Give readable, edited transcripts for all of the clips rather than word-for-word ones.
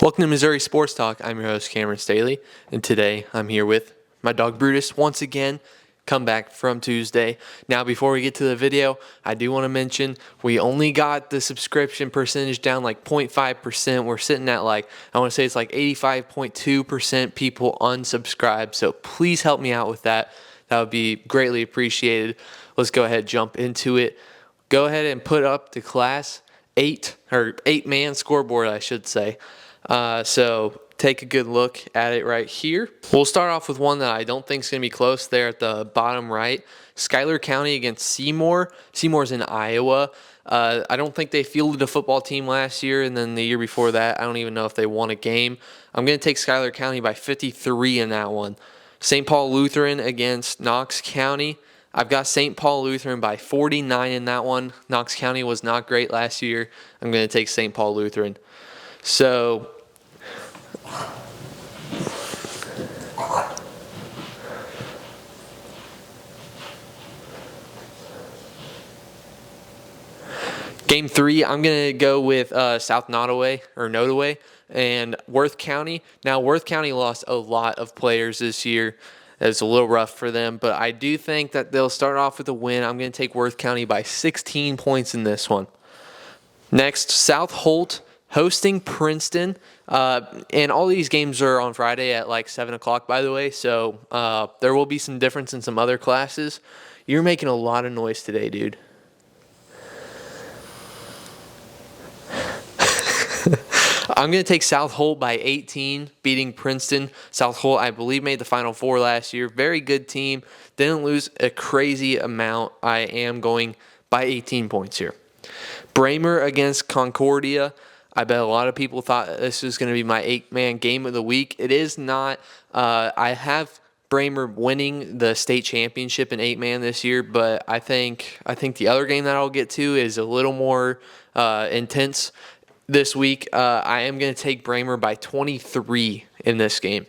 Welcome to Missouri Sports Talk. I'm your host, Cameron Staley, and today I'm here with my dog Brutus once again. Come back from Tuesday. Now, before we get to the video, I do want to mention we only got the subscription percentage down like 0.5%. We're sitting at I want to say it's like 85.2% people unsubscribed. So please help me out with that. That would be greatly appreciated. Let's go ahead and jump into it. Go ahead and put up the class 8-man scoreboard, I should say. So take a good look at it right here. We'll start off with one that I don't think is going to be close there at the bottom right. Schuyler County against Seymour. Seymour's in Iowa. I don't think they fielded a football team last year, and then the year before that, I don't even know if they won a game. I'm going to take Schuyler County by 53 in that one. St. Paul Lutheran against Knox County. I've got St. Paul Lutheran by 49 in that one. Knox County was not great last year. I'm going to take St. Paul Lutheran. So, Game 3, I'm going to go with South Nodaway and Worth County. Now, Worth County lost a lot of players this year. It's a little rough for them, but I do think that they'll start off with a win. I'm going to take Worth County by 16 points in this one. Next, South Holt hosting Princeton. And all these games are on Friday at like 7 o'clock, by the way, so there will be some difference in some other classes. You're making a lot of noise today, dude. I'm going to take South Holt by 18, beating Princeton. South Holt, I believe, made the Final Four last year. Very good team. Didn't lose a crazy amount. I am going by 18 points here. Bramer against Concordia. I bet a lot of people thought this was going to be my 8-man game of the week. It is not. I have Bramer winning the state championship in 8-man this year, but I think the other game that I'll get to is a little more intense. This week, I am going to take Bramer by 23 in this game.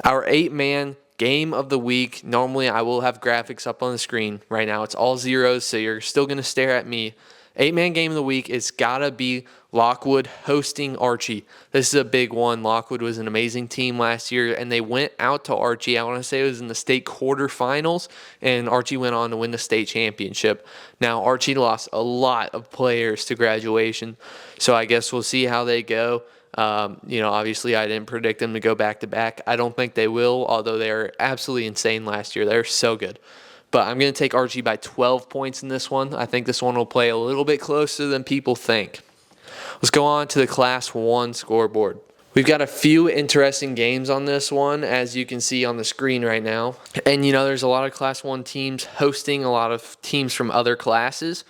Our 8-man game of the week, normally I will have graphics up on the screen. Right now it's all zeros, so you're still going to stare at me. 8-man game of the week, it's got to be Lockwood hosting Archie. This is a big one. Lockwood was an amazing team last year, and they went out to Archie. I want to say it was in the state quarterfinals, and Archie went on to win the state championship. Now, Archie lost a lot of players to graduation, so I guess we'll see how they go. Obviously, I didn't predict them to go back-to-back. I don't think they will, although they were absolutely insane last year. They're so good. But I'm going to take Archie by 12 points in this one. I think this one will play a little bit closer than people think. Let's go on to the Class 1 scoreboard. We've got a few interesting games on this one, as you can see on the screen right now. And, there's a lot of Class 1 teams hosting a lot of teams from other classes.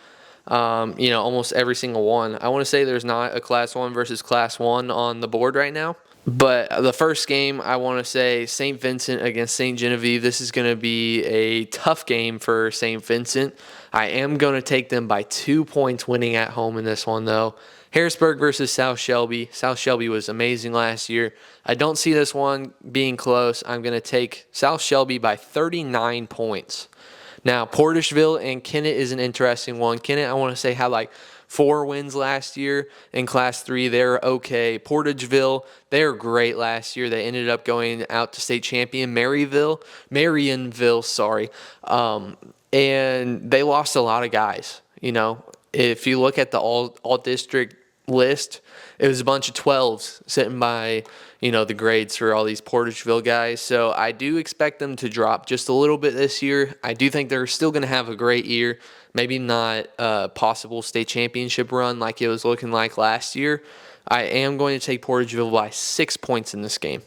Almost every single one. I want to say there's not a Class 1 versus Class 1 on the board right now. But the first game, I want to say St. Vincent against St. Genevieve. This is going to be a tough game for St. Vincent. I am going to take them by 2 points winning at home in this one, though. Harrisburg versus South Shelby. South Shelby was amazing last year. I don't see this one being close. I'm going to take South Shelby by 39 points. Now, Portageville and Kennett is an interesting one. Kennett, I want to say, had 4 wins last year in Class 3. They're okay. Portageville, they were great last year. They ended up going out to state champion Marionville, and they lost a lot of guys. If you look at the all-district list, it was a bunch of 12s sitting by, the grades for all these Portageville guys. So I do expect them to drop just a little bit this year. I do think they're still going to have a great year. Maybe not a possible state championship run like it was looking like last year. I am going to take Portageville by 6 points in this game.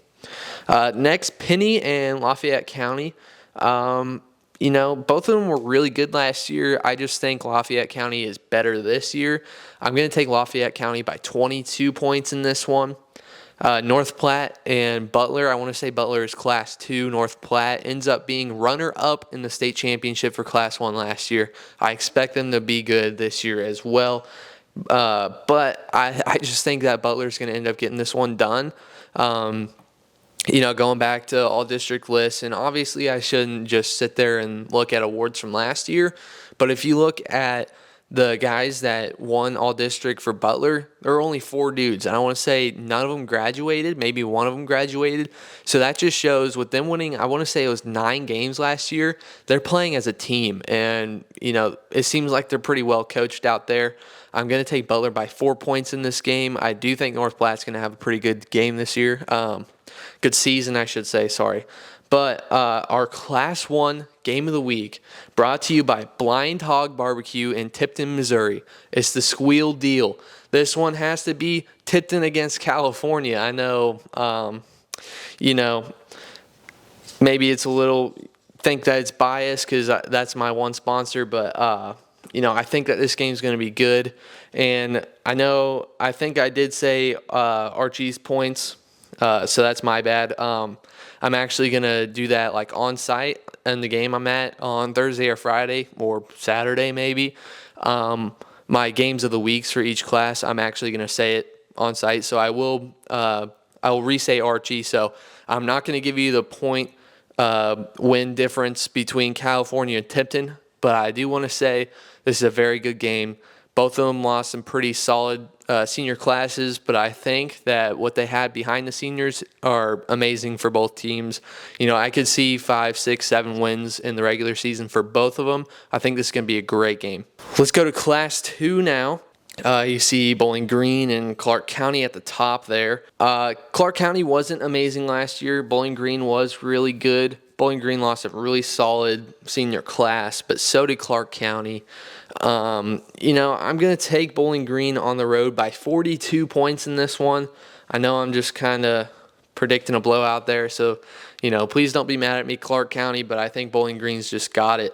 Next, Penny and Lafayette County. Both of them were really good last year. I just think Lafayette County is better this year. I'm going to take Lafayette County by 22 points in this one. North Platte and Butler. I want to say Butler is Class 2. North Platte ends up being runner-up in the state championship for Class 1 last year. I expect them to be good this year as well. But I just think that Butler's going to end up getting this one done. Going back to all district lists, and obviously I shouldn't just sit there and look at awards from last year, but if you look at the guys that won all district for Butler, there were only 4 dudes. I want to say none of them graduated. Maybe one of them graduated. So that just shows with them winning, I want to say it was 9 games last year, they're playing as a team. And, it seems like they're pretty well coached out there. I'm going to take Butler by 4 points in this game. I do think North Platte's going to have a pretty good game this year. Good season, I should say, sorry. But our Class 1 Game of the Week, brought to you by Blind Hog Barbecue in Tipton, Missouri. It's the Squeal Deal. This one has to be Tipton against California. I know, maybe it's a little, think that it's biased because that's my one sponsor, but, I think that this game's going to be good. And I think I did say Archie's points, so that's my bad. I'm actually going to do that like on site in the game I'm at on Thursday or Friday or Saturday maybe. My games of the weeks for each class, I'm actually going to say it on site. So I will re-say Archie. So I'm not going to give you the point win difference between California and Tipton, but I do want to say this is a very good game. Both of them lost some pretty solid senior classes, but I think that what they had behind the seniors are amazing for both teams. I could see 5, 6, 7 wins in the regular season for both of them. I think this is going to be a great game. Let's go to Class 2 now. You see Bowling Green and Clark County at the top there. Clark County wasn't amazing last year. Bowling Green was really good. Bowling Green lost a really solid senior class, but so did Clark County. I'm going to take Bowling Green on the road by 42 points in this one. I know I'm just kind of predicting a blowout there, so, please don't be mad at me, Clark County, but I think Bowling Green's just got it.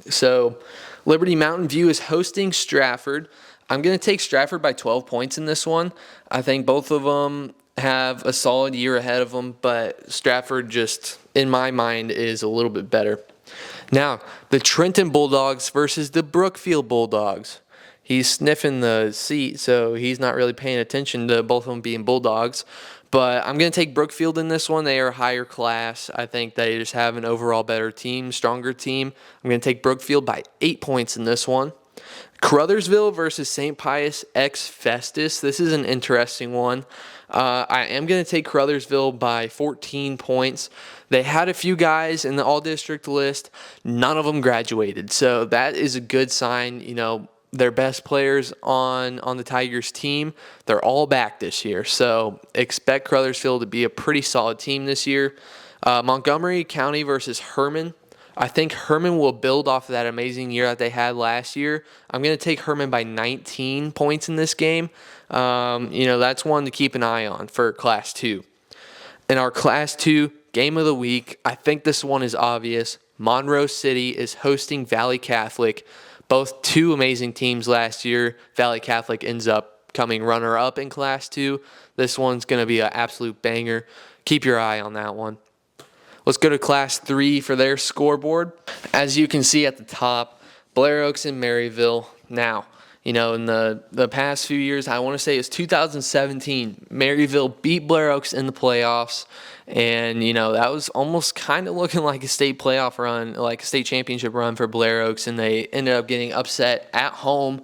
So Liberty Mountain View is hosting Stratford. I'm going to take Stratford by 12 points in this one. I think both of them have a solid year ahead of them, but Stratford just, in my mind, is a little bit better. Now, the Trenton Bulldogs versus the Brookfield Bulldogs. He's sniffing the seat, so he's not really paying attention to both of them being Bulldogs. But I'm going to take Brookfield in this one. They are higher class. I think they just have an overall better team, stronger team. I'm going to take Brookfield by 8 points in this one. Crothersville versus St. Pius ex Festus. This is an interesting one. I am going to take Crothersville by 14 points. They had a few guys in the all-district list. None of them graduated. So that is a good sign. Their best players on the Tigers team, they're all back this year. So expect Crothersville to be a pretty solid team this year. Montgomery County versus Herman. I think Herman will build off of that amazing year that they had last year. I'm going to take Herman by 19 points in this game. That's one to keep an eye on for Class 2. In our Class 2 game of the week, I think this one is obvious. Monroe City is hosting Valley Catholic. Both two amazing teams last year. Valley Catholic ends up coming runner-up in Class 2. This one's going to be an absolute banger. Keep your eye on that one. Let's go to Class 3 for their scoreboard. As you can see at the top, Blair Oaks and Maryville. Now, in the past few years, I want to say it's 2017, Maryville beat Blair Oaks in the playoffs. And, that was almost kind of looking like a state playoff run, like a state championship run for Blair Oaks. And they ended up getting upset at home.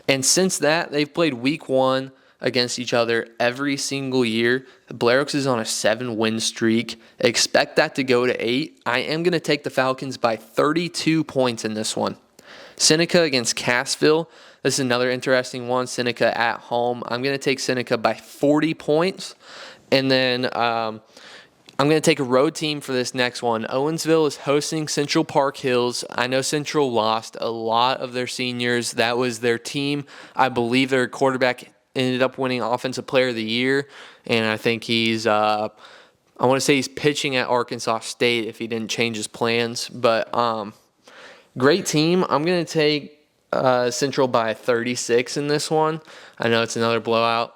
And since that, they've played week 1 against each other every single year. Blair Oaks is on a 7-win streak. Expect that to go to 8. I am going to take the Falcons by 32 points in this one. Seneca against Cassville. This is another interesting one. Seneca at home. I'm going to take Seneca by 40 points. And then I'm going to take a road team for this next one. Owensville is hosting Central Park Hills. I know Central lost a lot of their seniors. That was their team. I believe their quarterback ended up winning Offensive Player of the Year, and I think he's I want to say he's pitching at Arkansas State if he didn't change his plans. But great team. I'm going to take Central by 36 in this one. I know it's another blowout.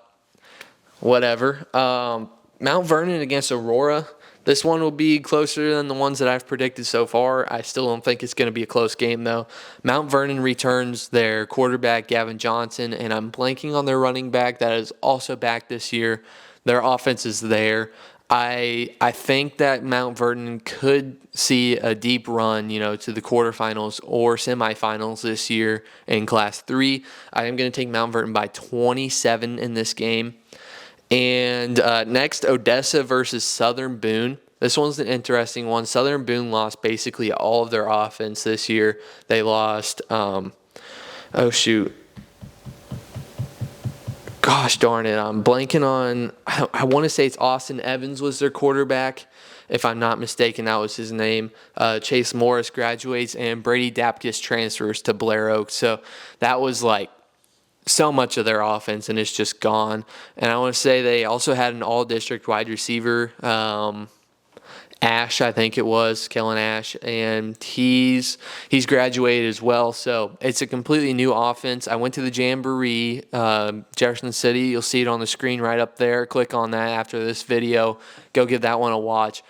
Whatever. Mount Vernon against Aurora. This one will be closer than the ones that I've predicted so far. I still don't think it's going to be a close game, though. Mount Vernon returns their quarterback, Gavin Johnson, and I'm blanking on their running back that is also back this year. Their offense is there. I think that Mount Vernon could see a deep run, to the quarterfinals or semifinals this year in Class 3. I am going to take Mount Vernon by 27 in this game. And next, Odessa versus Southern Boone. This one's an interesting one. Southern Boone lost basically all of their offense this year. They lost, gosh darn it, I'm blanking on, I want to say it's Austin Evans was their quarterback. If I'm not mistaken, that was his name. Chase Morris graduates, and Brady Dapkus transfers to Blair Oak. So that was like so much of their offense, and it's just gone. And I want to say they also had an all-district wide receiver, Ash, I think it was, Kellen Ash, and he's graduated as well. So it's a completely new offense. I went to the Jamboree, Jefferson City. You'll see it on the screen right up there. Click on that after this video. Go give that one a watch.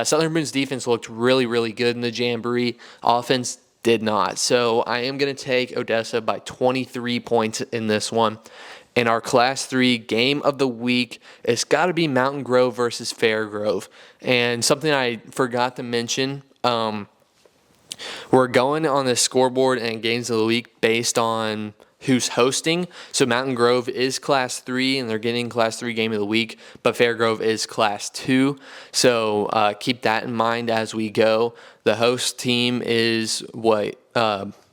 Southern Boone's defense looked really, really good in the Jamboree. Offense did not. So I am going to take Odessa by 23 points in this one. In our Class 3 game of the week, it's got to be Mountain Grove versus Fairgrove. And something I forgot to mention, we're going on the scoreboard and games of the week based on who's hosting. So Mountain Grove is Class 3, and they're getting Class 3 game of the week, but Fairgrove is Class 2. So keep that in mind as we go. The host team is what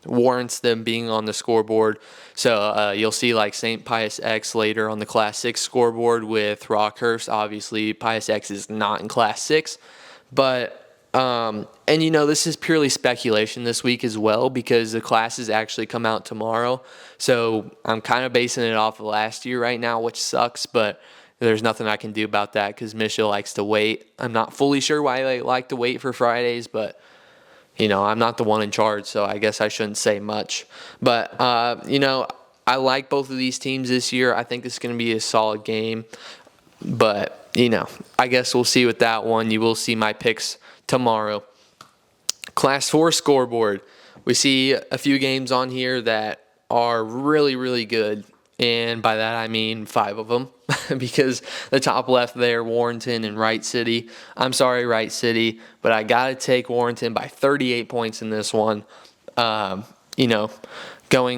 warrants them being on the scoreboard. So you'll see like St. Pius X later on the Class 6 scoreboard with Rockhurst. Obviously, Pius X is not in Class 6. But, and this is purely speculation this week as well because the classes actually come out tomorrow. So I'm kind of basing it off of last year right now, which sucks, but there's nothing I can do about that because Misha likes to wait. I'm not fully sure why they like to wait for Fridays, but I'm not the one in charge, so I guess I shouldn't say much. But, I like both of these teams this year. I think this is going to be a solid game. But, I guess we'll see with that one. You will see my picks tomorrow. Class 4 scoreboard. We see a few games on here that are really, really good. And by that I mean 5 of them because the top left there, Warrenton and Wright City. I'm sorry, Wright City, but I got to take Warrenton by 38 points in this one. Going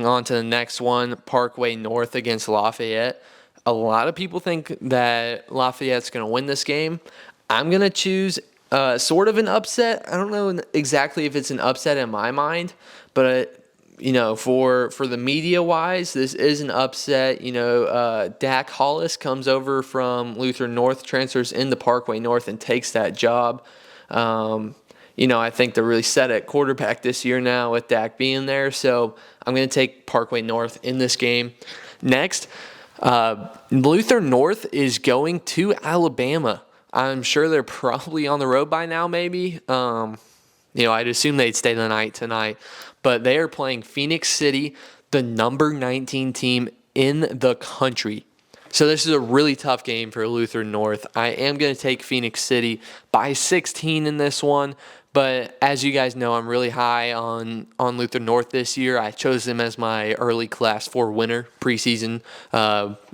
on to the next one, Parkway North against Lafayette. A lot of people think that Lafayette's going to win this game. I'm going to choose sort of an upset. I don't know exactly if it's an upset in my mind, but for the media-wise, this is an upset. Dak Hollis comes over from Lutheran North, transfers into Parkway North, and takes that job. I think they're really set at quarterback this year now with Dak being there. So I'm going to take Parkway North in this game. Next, Lutheran North is going to Alabama. I'm sure they're probably on the road by now, maybe. I'd assume they'd stay the night tonight. But they are playing Phoenix City, the number 19 team in the country. So this is a really tough game for Lutheran North. I am going to take Phoenix City by 16 in this one. But as you guys know, I'm really high on Lutheran North this year. I chose them as my early Class 4 winner, preseason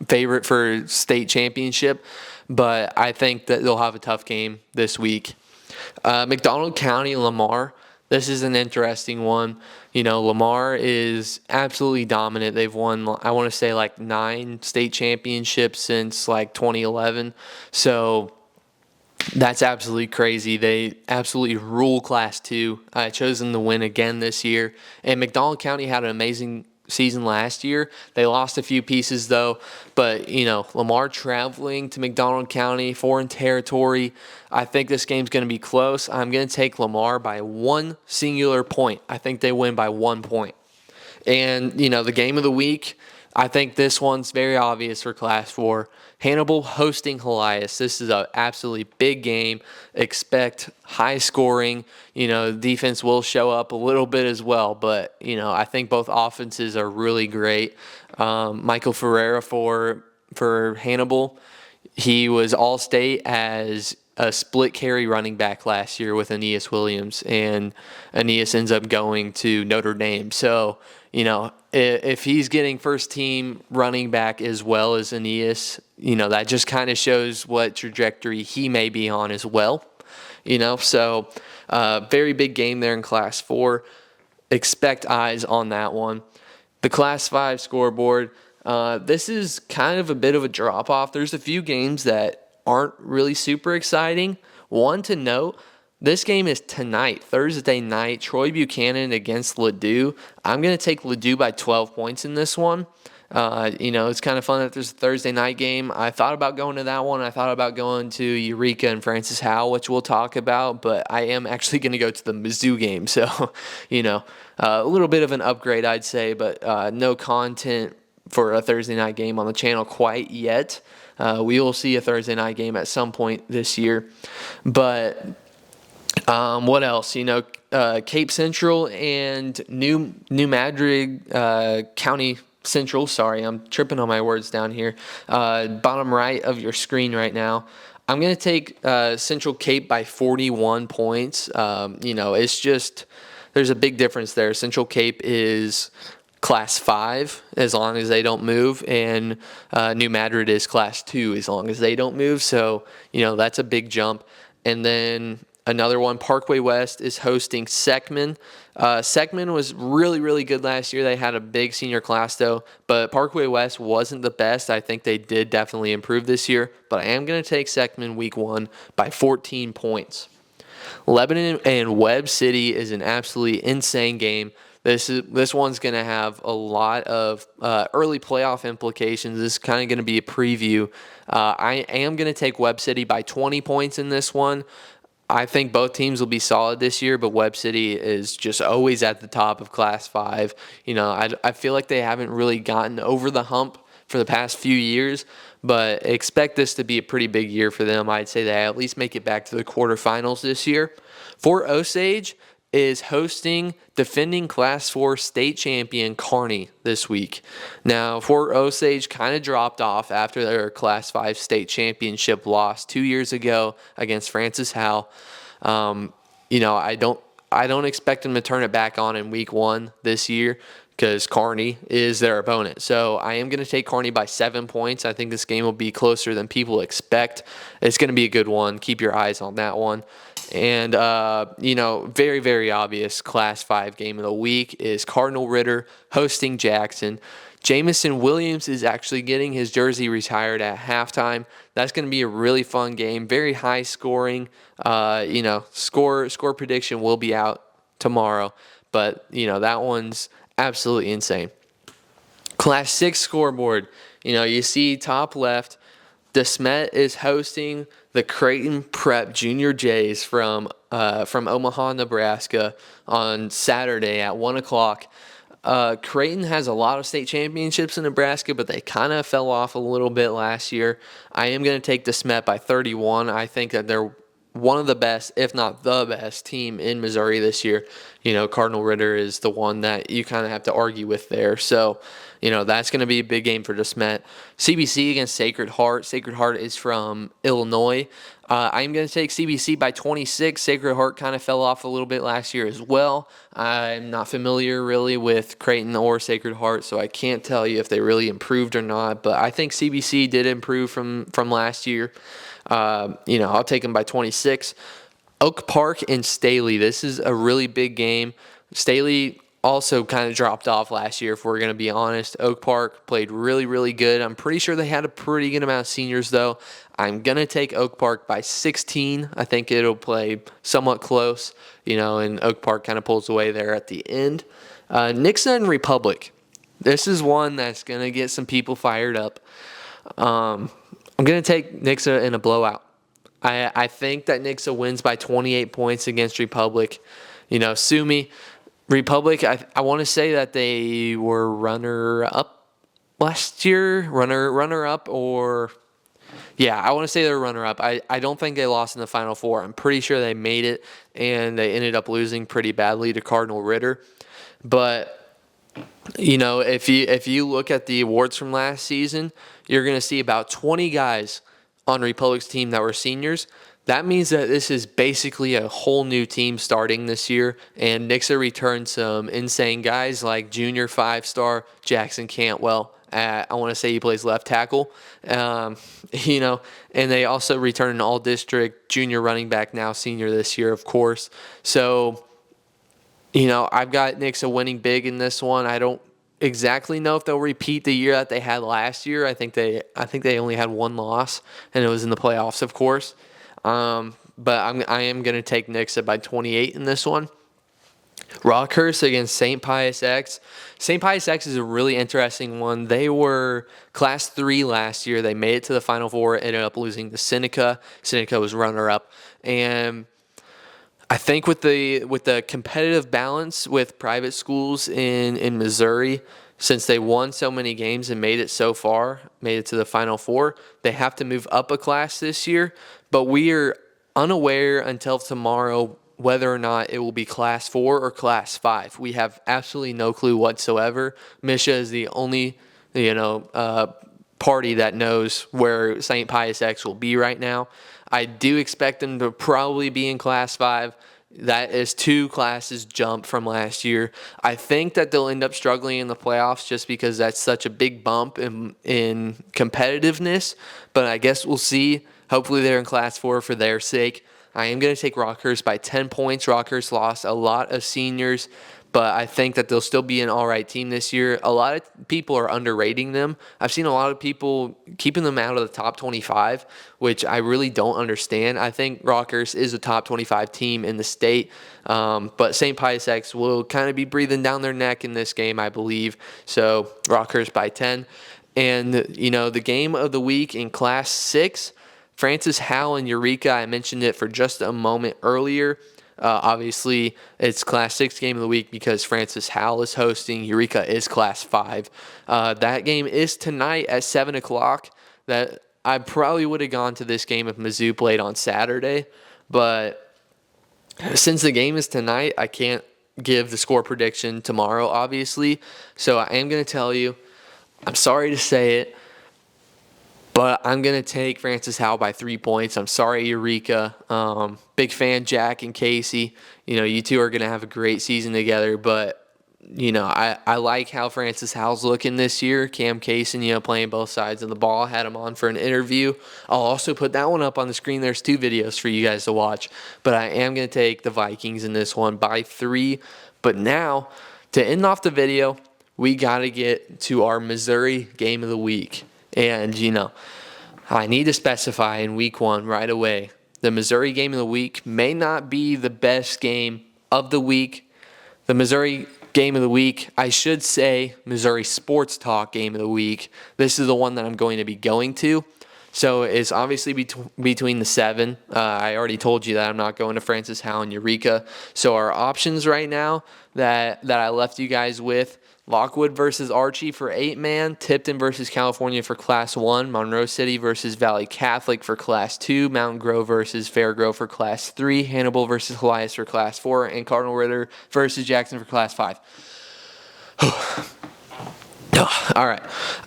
favorite for state championship. But I think that they'll have a tough game this week. McDonald County, Lamar. This is an interesting one. Lamar is absolutely dominant. They've won, I want to say, 9 state championships since 2011. So that's absolutely crazy. They absolutely rule Class 2. I chose them to win again this year. And McDonald County had an amazing season last year. They lost a few pieces though, but Lamar traveling to McDonald County, foreign territory. I think this game's going to be close. I'm going to take Lamar by 1 singular point. I think they win by 1 point. And the game of the week, I think this one's very obvious for Class 4. Hannibal hosting Helias. This is an absolutely big game. Expect high scoring. Defense will show up a little bit as well, but I think both offenses are really great. Michael Ferreira for Hannibal, he was All-State as a split carry running back last year with Aeneas Williams, and Aeneas ends up going to Notre Dame. So if he's getting first team running back as well as Aeneas, that just kind of shows what trajectory he may be on as well. So very big game there in Class 4. Expect eyes on that one. The Class 5 scoreboard, this is kind of a bit of a drop-off. There's a few games that aren't really super exciting. One to note, this game is tonight, Thursday night, Troy Buchanan against Ladue. I'm going to take Ladue by 12 points in this one. It's kind of fun that there's a Thursday night game. I thought about going to that one. I thought about going to Eureka and Francis Howell, which we'll talk about, but I am actually going to go to the Mizzou game. So, a little bit of an upgrade, I'd say, but no content for a Thursday night game on the channel quite yet. We will see a Thursday night game at some point this year. But what else? Cape Central and New Madrid County Central. Sorry, I'm tripping on my words down here. Bottom right of your screen right now. I'm going to take Central Cape by 41 points. It's just there's a big difference there. Central Cape is Class 5 as long as they don't move, and New Madrid is Class 2 as long as they don't move. So, that's a big jump. And then another one, Parkway West is hosting Seckman. Seckman was really, really good last year. They had a big senior class, though, but Parkway West wasn't the best. I think they did definitely improve this year, but I am going to take Seckman week 1 by 14 points. Lebanon and Webb City is an absolutely insane game. This one's going to have a lot of early playoff implications. This is kind of going to be a preview. I am going to take Webb City by 20 points in this one. I think both teams will be solid this year, but Webb City is just always at the top of Class 5. I feel like they haven't really gotten over the hump for the past few years, but expect this to be a pretty big year for them. I'd say they at least make it back to the quarterfinals this year. Fort Osage is hosting defending Class 4 state champion Kearney this week. Now, Fort Osage kind of dropped off after their Class 5 state championship loss 2 years ago against Francis Howell. I don't expect them to turn it back on in week 1 this year because Kearney is their opponent. So I am going to take Kearney by 7 points. I think this game will be closer than people expect. It's going to be a good one. Keep your eyes on that one. And, very, very obvious Class 5 game of the week is Cardinal Ritter hosting Jackson. Jamison Williams is actually getting his jersey retired at halftime. That's going to be a really fun game, very high scoring. Score prediction will be out tomorrow, but, that one's absolutely insane. Class 6 scoreboard, you see top left, DeSmet is hosting the Creighton Prep Junior Jays from Omaha, Nebraska on Saturday at 1 o'clock. Creighton has a lot of state championships in Nebraska, but they kind of fell off a little bit last year. I am going to take DeSmet by 31. I think that they're one of the best, if not the best, team in Missouri this year. Cardinal Ritter is the one that you kind of have to argue with there. So, that's going to be a big game for DeSmet. CBC against Sacred Heart. Sacred Heart is from Illinois. I'm going to take CBC by 26. Sacred Heart kind of fell off a little bit last year as well. I'm not familiar really with Creighton or Sacred Heart, so I can't tell you if they really improved or not. But I think CBC did improve from last year. I'll take them by 26. Oak Park and Staley. This is a really big game. Staley also kind of dropped off last year, if we're going to be honest. Oak Park played really, really good. I'm pretty sure they had a pretty good amount of seniors, though. I'm going to take Oak Park by 16. I think it'll play somewhat close, and Oak Park kind of pulls away there at the end. Nixa and Republic. This is one that's going to get some people fired up. I'm going to take Nixa in a blowout. I think that Nixa wins by 28 points against Republic. Sue me. Republic, I want to say that they were runner-up last year. Runner-up or... Yeah, I want to say they're runner-up. I don't think they lost in the Final Four. I'm pretty sure they made it, and they ended up losing pretty badly to Cardinal Ritter. But, if you look at the awards from last season, you're going to see about 20 guys on Republic's team that were seniors. That means that this is basically a whole new team starting this year, and Nixa returned some insane guys like junior 5-star Jackson Cantwell. I want to say he plays left tackle, and they also returned an all-district junior running back, now senior this year, of course. So, I've got Nixa winning big in this one. I don't exactly know if they'll repeat the year that they had last year. I think they only had one loss, and it was in the playoffs, of course. But I am going to take Nixa by 28 in this one. Rockhurst against St. Pius X. St. Pius X is a really interesting one. They were Class 3 last year. They made it to the Final Four, ended up losing to Seneca. Seneca was runner-up. And I think with the competitive balance with private schools in Missouri, since they won so many games and made it so far, made it to the Final Four, they have to move up a class this year. But we are unaware until tomorrow whether or not it will be Class 4 or Class 5. We have absolutely no clue whatsoever. Misha is the only, party that knows where St. Pius X will be right now. I do expect them to probably be in Class 5. That is 2 classes jump from last year. I think that they'll end up struggling in the playoffs just because that's such a big bump in competitiveness. But I guess we'll see. Hopefully they're in Class 4 for their sake. I am going to take Rockhurst by 10 points. Rockhurst lost a lot of seniors, but I think that they'll still be an all right team this year. A lot of people are underrating them. I've seen a lot of people keeping them out of the top 25, which I really don't understand. I think Rockhurst is a top 25 team in the state, but St. Pius X will kind of be breathing down their neck in this game, I believe. So Rockhurst by 10. And, the game of the week in Class 6, Francis Howell and Eureka, I mentioned it for just a moment earlier. Obviously, it's Class 6 game of the week because Francis Howell is hosting. Eureka is Class 5. That game is tonight at 7 o'clock. That I probably would have gone to this game if Mizzou played on Saturday. But since the game is tonight, I can't give the score prediction tomorrow, obviously. So I am going to tell you, I'm sorry to say it, but I'm going to take Francis Howell by 3 points. I'm sorry, Eureka. Big fan, Jack and Casey. You two are going to have a great season together. But, I like how Francis Howell's looking this year. Cam Casey, playing both sides of the ball. Had him on for an interview. I'll also put that one up on the screen. There's 2 videos for you guys to watch. But I am going to take the Vikings in this one by 3. But now, to end off the video, we got to get to our Missouri game of the week. And, I need to specify in week 1 right away, the Missouri game of the week may not be the best game of the week. The Missouri game of the week, I should say Missouri Sports Talk game of the week. This is the one that I'm going to be going to. So it's obviously between the 7. I already told you that I'm not going to Francis Howell and Eureka. So our options right now that I left you guys with, Lockwood versus Archie for 8-man, Tipton versus California for Class 1, Monroe City versus Valley Catholic for Class 2, Mountain Grove versus Fairgrove for Class 3, Hannibal versus Elias for Class 4, and Cardinal Ritter versus Jackson for Class 5. All right.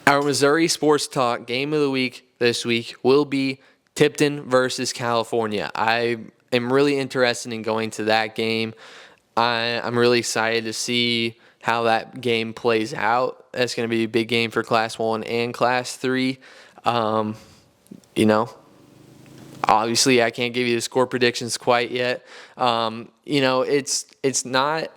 Our Missouri Sports Talk game of the week this week will be Tipton versus California. I am really interested in going to that game. I'm really excited to see how that game plays out. That's going to be a big game for Class 1 and Class 3. Obviously I can't give you the score predictions quite yet. It's not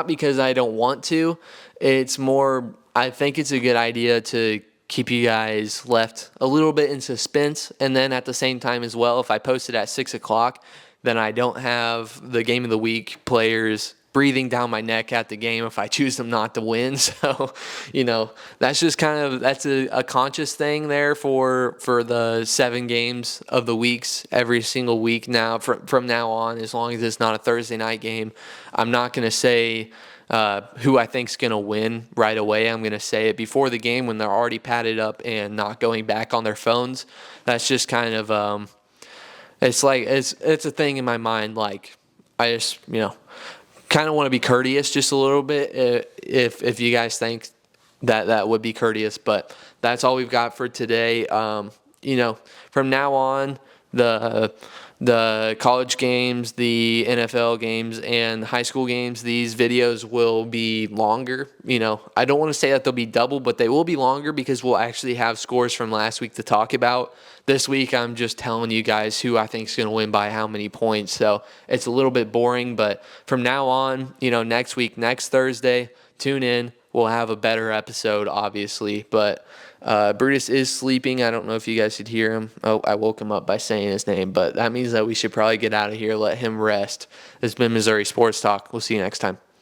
because I don't want to. It's more, I think it's a good idea to keep you guys left a little bit in suspense. And then at the same time as well, if I post it at 6 o'clock, then I don't have the game of the week players breathing down my neck at the game if I choose them not to win. So, that's just that's a conscious thing there for the 7 games of the weeks every single week now from now on, as long as it's not a Thursday night game. I'm not going to say who I think's going to win right away. I'm going to say it before the game when they're already padded up and not going back on their phones. That's just kind of it's like it's a thing in my mind. Like I just kind of want to be courteous just a little bit if you guys think that would be courteous. But that's all we've got for today. from now on, the college games, the NFL games, and high school games, these videos will be longer. I don't want to say that they'll be double, but they will be longer because we'll actually have scores from last week to talk about. This week, I'm just telling you guys who I think is going to win by how many points. So it's a little bit boring, but from now on, next week, next Thursday, tune in. We'll have a better episode, obviously, but Brutus is sleeping. I don't know if you guys could hear him. Oh, I woke him up by saying his name, but that means that we should probably get out of here, let him rest. This has been Missouri Sports Talk. We'll see you next time.